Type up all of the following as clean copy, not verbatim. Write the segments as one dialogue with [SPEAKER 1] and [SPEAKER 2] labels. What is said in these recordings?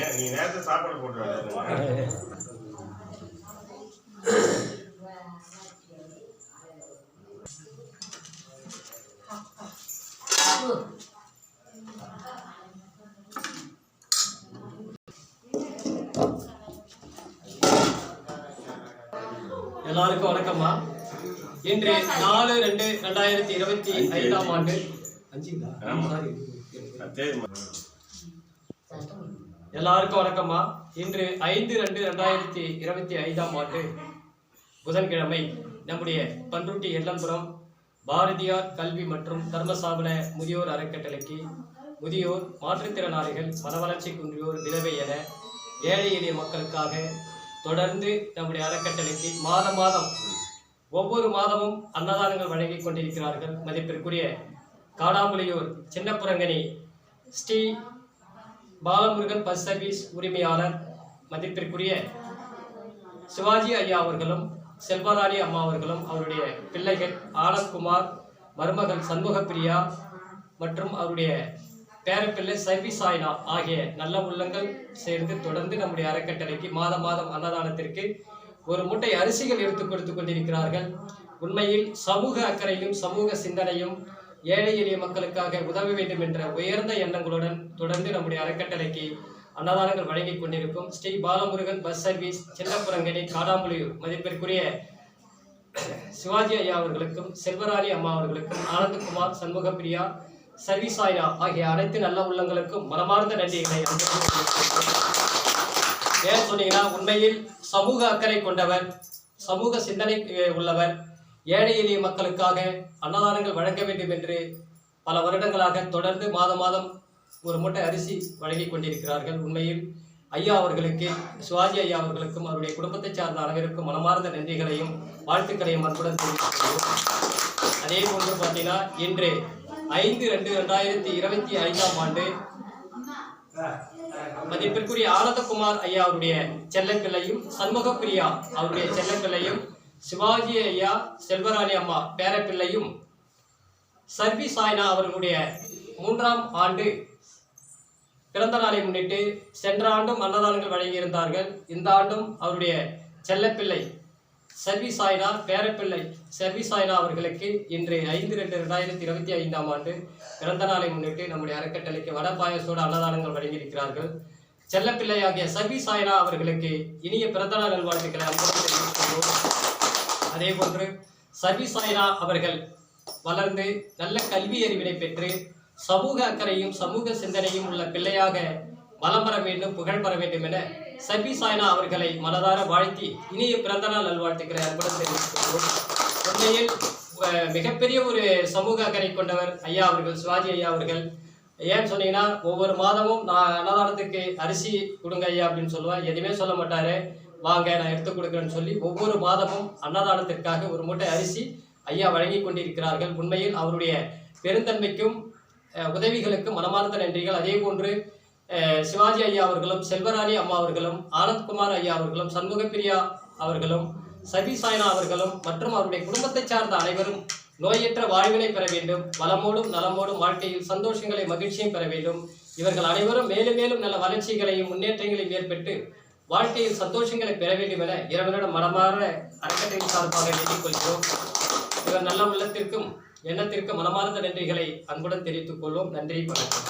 [SPEAKER 1] ஏன் நீ நேரத்தை சாப்பாடு போட்டு
[SPEAKER 2] எல்லாருக்கும் வணக்கம்மா. இன்று 4/2/2025 ஆண்டு. எல்லாருக்கும் வணக்கம்மா. இன்று 5/2/2025 ஆண்டு புதன்கிழமை நம்முடைய பன்ருட்டி எல்லம்புரம் பாரதியார் கல்வி மற்றும் தர்மசாபன முதியோர் அறக்கட்டளைக்கு முதியோர், மாற்றுத்திறனாளிகள், மனவளர்ச்சி குன்றியோர், விதவை என ஏழை எளிய மக்களுக்காக தொடர்ந்து நம்முடைய அறக்கட்டளைக்கு மாதம் ஒவ்வொரு மாதமும் அன்னதானங்கள் வழங்கி கொண்டிருக்கிறார்கள். மதிப்பிற்குரிய காடாம்புலியூர் சின்னப்புரங்கனி ஸ்ரீ பாலமுருகன் பஸ் சர்வீஸ் உரிமையாளர் மதிப்பிற்குரிய சிவாஜி ஐயா அவர்களும் செல்வராணி அம்மா அவர்களும் அவருடைய பிள்ளைகள் ஆனந்த்குமார், மருமகள் சண்முகப்பிரியா மற்றும் அவருடைய பேரப்பிள்ளை சைபி சாய்னா ஆகிய நல்ல உள்ளங்கள் சேர்ந்து தொடர்ந்து நம்முடைய அறக்கட்டளைக்கு மாதம் அன்னதானத்திற்கு ஒரு மூட்டை அரிசிகள் எடுத்துக் கொடுத்து கொண்டிருக்கிறார்கள். உண்மையில் சமூக அக்கறையும் சமூக சிந்தனையும் ஏழை எளிய மக்களுக்காக உதவ வேண்டும் என்ற உயர்ந்த எண்ணங்களுடன் தொடர்ந்து நம்முடைய அறக்கட்டளைக்கு அன்னதானங்கள் வழங்கி கொண்டிருக்கும் ஸ்ரீ பாலமுருகன் பஸ் சர்வீஸ் சின்னப்புரங்கனி காடாம்புலியூர் மதிப்பிற்குரிய சிவாஜி ஐயா அவர்களுக்கும் செல்வராணி அம்மா அவர்களுக்கும் ஆனந்த்குமார், சண்முகப்பிரியா, சர்வீசாயா ஆகிய அனைத்து நல்ல உள்ளங்களுக்கும் மனமார்ந்த நன்றிகளை ஏன் சொன்னீங்கன்னா, உண்மையில் சமூக அக்கறை கொண்டவர், சமூக சிந்தனை உள்ளவர், ஏழை எளிய மக்களுக்காக அன்னதானங்கள் வழங்க வேண்டும் என்று பல வருடங்களாக தொடர்ந்து மாதம் ஒரு மூட்டை அரிசி வழங்கி கொண்டிருக்கிறார்கள். உண்மையில் ஐயா அவர்களுக்கு, சிவாஜி ஐயா அவர்களுக்கும் அவருடைய குடும்பத்தை சார்ந்த அனைவருக்கும் மனமார்ந்த நன்றிகளையும் வாழ்த்துக்களையும் அன்புடன் தெரிவித்துள்ளோம். அதே போன்று பார்த்தீங்கன்னா, இன்று 5/2/2025 ஆண்டு மதிப்பிற்குரிய ஆனந்தகுமார் ஐயா அவருடைய செல்லப்பிள்ளையும் சண்முகப்பிரியா அவருடைய செல்லப்பிள்ளையும் சிவாஜி ஐயா, செல்வராணி அம்மா பேரப்பிள்ளையும் சர்வி சாய்னா அவர்களுடைய 3ஆம் ஆண்டு பிறந்த நாளை முன்னிட்டு சென்ற ஆண்டும் அன்னதானங்கள் வழங்கியிருந்தார்கள். இந்த ஆண்டும் அவருடைய செல்லப்பிள்ளை சர்வி சாய்னா பேரப்பிள்ளை சர்வி சாய்னா அவர்களுக்கு இன்று 5/2/2025 ஆண்டு பிறந்த நாளை முன்னிட்டு நம்முடைய அறக்கட்டளைக்கு வட பாயசோடு அன்னதானங்கள் வழங்கியிருக்கிறார்கள். செல்லப்பிள்ளையாகிய சர்வி சாய்னா அவர்களுக்கு இனிய பிறந்த நாள் நல்வாழ்த்துக்களை அன்புடன் தெரிவித்துள்ளோம். அதே போன்று சர்வி சாய்னா அவர்கள் வளர்ந்து நல்ல கல்வி அறிவினை பெற்று சமூக அக்கறையும் சமூக சிந்தனையும் உள்ள பிள்ளையாக வலம் பெற வேண்டும், புகழ் பெற வேண்டும் என சர்வி சாய்னா அவர்களை மனதார வாழ்த்தி இனிய பிறந்தநாள் நல்வாழ்த்துக்களை அன்புடன் தெரிவித்துள்ளோம். உண்மையில் மிகப்பெரிய ஒரு சமூக அக்கறை கொண்டவர் ஐயா அவர்கள், சிவாஜி ஐயா அவர்கள். ஏன்னு சொன்னீங்கன்னா, ஒவ்வொரு மாதமும் நான் அன்னதானத்துக்கு அரிசி கொடுங்க ஐயா அப்படின்னு சொல்லுவேன். எதுவுமே சொல்ல மாட்டாரு, வாங்க நான் எடுத்து கொடுக்குறேன்னு சொல்லி ஒவ்வொரு மாதமும் அன்னதானத்திற்காக ஒரு மூட்டை அரிசி ஐயா வழங்கி கொண்டிருக்கிறார்கள். உண்மையில் அவருடைய பெருந்தன்மைக்கும் உதவிகளுக்கும் மனமார்ந்த நன்றிகள். அதே போன்று சிவாஜி ஐயா அவர்களும் செல்வராணி அம்மா அவர்களும் ஆனந்த்குமார் ஐயா அவர்களும் சண்முகப்பிரியா அவர்களும் சர்வி சாய்னா அவர்களும் மற்றும் அவருடைய குடும்பத்தை சார்ந்த அனைவரும் நோயற்ற வாழ்வினை பெற வேண்டும், வளமோடும் நலமோடும் வாழ்க்கையில் சந்தோஷங்களை மகிழ்ச்சியும் பெற வேண்டும். இவர்கள் அனைவரும் மேலும் மேலும் நல்ல வளர்ச்சிகளையும் முன்னேற்றங்களையும் ஏற்பட்டு வாழ்க்கையில் சந்தோஷங்களை பெற வேண்டும் என இறைவனிடம் மனமாற அறக்கட்டளை சார்பாக வேண்டிக் கொள்கிறோம். இவர் நல்ல உள்ளத்திற்கும் எண்ணத்திற்கும் மனமார்ந்த நன்றிகளை அன்புடன் தெரிவித்துக் கொள்வோம். நன்றி, வணக்கம்.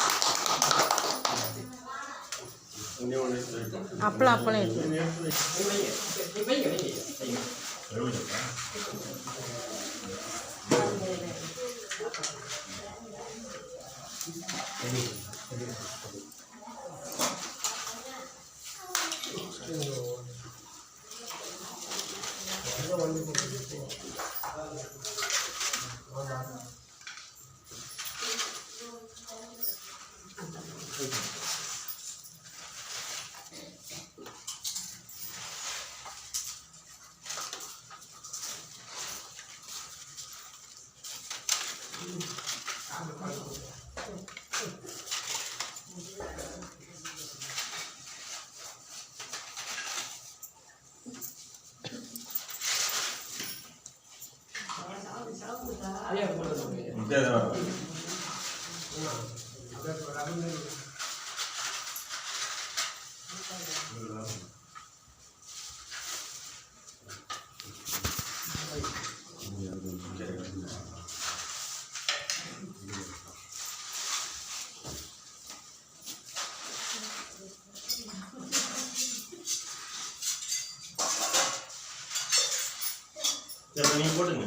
[SPEAKER 1] சரி நீங்க போடுங்க.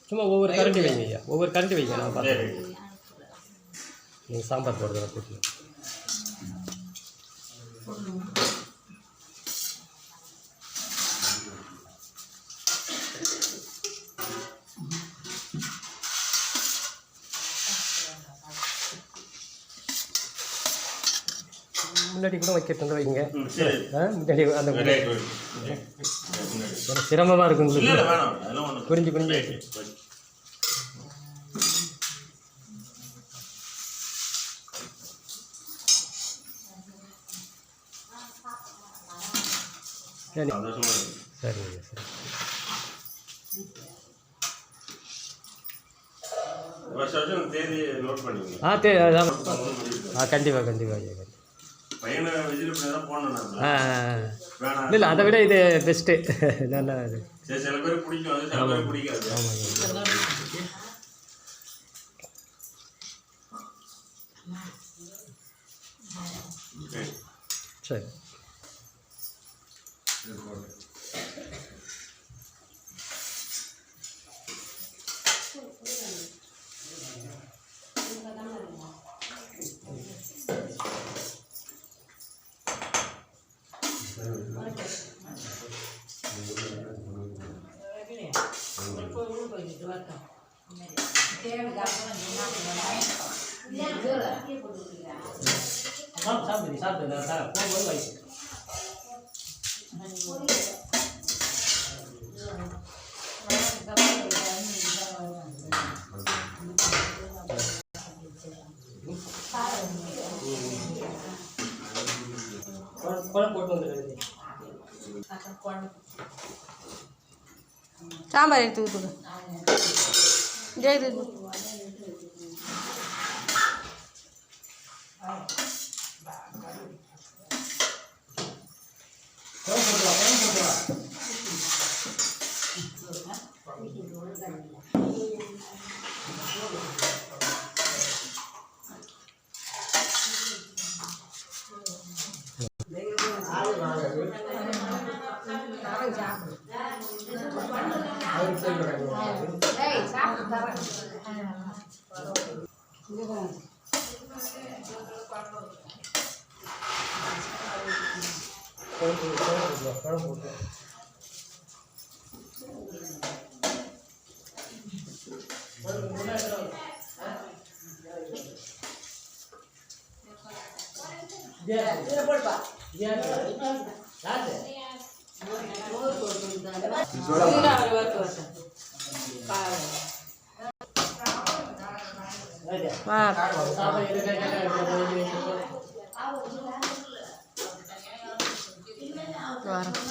[SPEAKER 2] சும்மா ஒவ்வொரு கரண்டி வைங்க ஐயா, ஒவ்வொரு கரண்டி வைங்க. நான்
[SPEAKER 1] சரி.
[SPEAKER 2] பார்த்து நீங்கள் சாம்பார் போடுறத போட்டு முன்னாடி கூட வைக்கிறது வைங்க.
[SPEAKER 1] சரி.
[SPEAKER 2] முன்னாடி அந்த
[SPEAKER 1] ரைட், ரைட்.
[SPEAKER 2] எனக்கு சிரமமாக இருக்கும்
[SPEAKER 1] இல்ல,
[SPEAKER 2] உங்களுக்கு.
[SPEAKER 1] இல்ல, வேணாம். அதெல்லாம் ஒண்ணும்
[SPEAKER 2] புரிஞ்சு புரிஞ்சு
[SPEAKER 1] ரைட், ரைட்.
[SPEAKER 2] சரி
[SPEAKER 1] சந்தோஷமா இருக்கு.
[SPEAKER 2] சரிங்க சரி.
[SPEAKER 1] வருஷம் தேதி நோட் பண்ணிக்கோங்க.
[SPEAKER 2] அதான் கண்டிப்பாக கண்டிப்பாக ஐயா.
[SPEAKER 1] பையனை விஜிட் பண்ணி தான் போனேன் நான். வேணாம்.
[SPEAKER 2] இல்லை அதை விட இது பெஸ்ட்டு. நல்லா இது.
[SPEAKER 1] சரி, சில பேர் பிடிக்கும், அது சில பேர் பிடிக்காது.
[SPEAKER 2] ஆமாங்க. சரி. சாப்பிட்டு போகும்போது வைக்க. போட்டு வந்துடுங்க.
[SPEAKER 3] சாம்பார் எடுத்து ஊற்றுங்க. இது வரோம்.